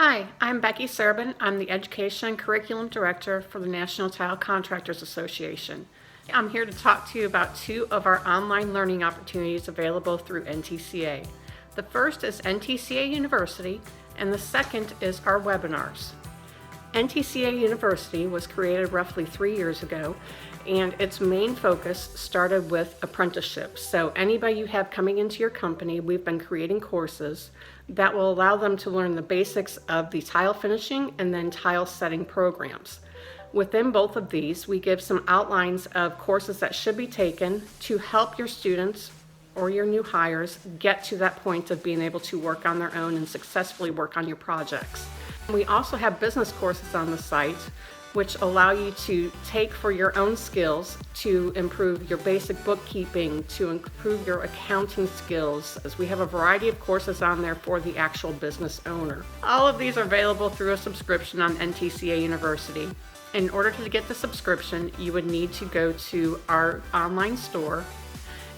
Hi, I'm Becky Serbin. I'm the Education and Curriculum Director for the National Tile Contractors Association. I'm here to talk to you about two of our online learning opportunities available through NTCA. The first is NTCA University, and the second is our webinars. NTCA University was created roughly 3 years ago, and its main focus started with apprenticeships. So anybody you have coming into your company, we've been creating courses that will allow them to learn the basics of the tile finishing and then tile setting programs. Within both of these, we give some outlines of courses that should be taken to help your students or your new hires get to that point of being able to work on their own and successfully work on your projects. We also have business courses on the site which allow you to take for your own skills to improve your basic bookkeeping, to improve your accounting skills, as we have a variety of courses on there for the actual business owner. All of these are available through a subscription on NTCA University. In order to get the subscription, you would need to go to our online store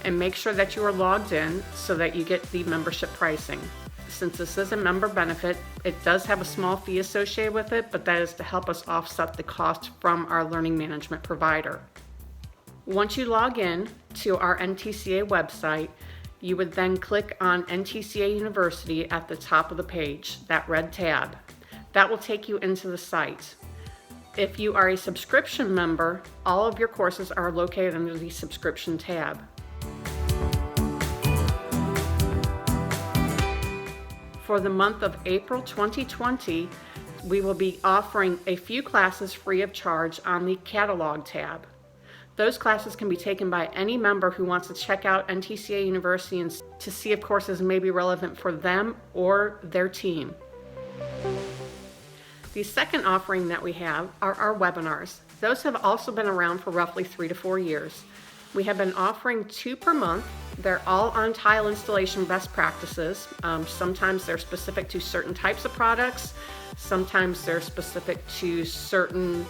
and make sure that you are logged in so that you get the membership pricing. Since this is a member benefit, it does have a small fee associated with it, but that is to help us offset the cost from our learning management provider. Once you log in to our NTCA website, you would then click on NTCA University at the top of the page, that red tab. That will take you into the site. If you are a subscription member, all of your courses are located under the subscription tab. For the month of April 2020, we will be offering a few classes free of charge on the catalog tab. Those classes can be taken by any member who wants to check out NTCA University and to see if courses may be relevant for them or their team. The second offering that we have are our webinars. Those have also been around for roughly 3 to 4 years. We have been offering 2 per month. They're all on tile installation best practices. Sometimes they're specific to certain types of products. Sometimes they're specific to certain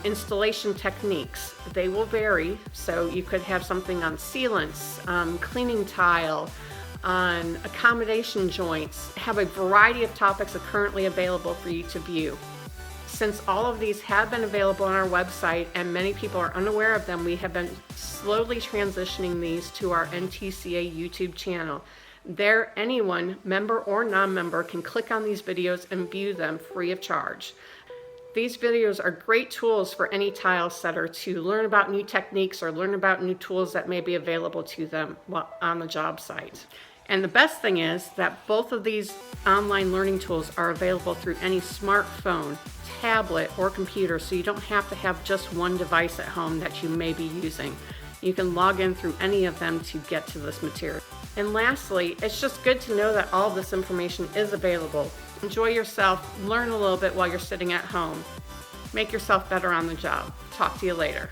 installation techniques. They will vary. So you could have something on sealants, cleaning tile, on accommodation joints. Have a variety of topics are currently available for you to view. Since all of these have been available on our website and many people are unaware of them, we have been slowly transitioning these to our NTCA YouTube channel. There, anyone, member or non-member, can click on these videos and view them free of charge. These videos are great tools for any tile setter to learn about new techniques or learn about new tools that may be available to them on the job site. And the best thing is that both of these online learning tools are available through any smartphone, tablet, or computer, so you don't have to have just one device at home that you may be using. You can log in through any of them to get to this material. And lastly, it's just good to know that all of this information is available. Enjoy yourself, learn a little bit while you're sitting at home. Make yourself better on the job. Talk to you later.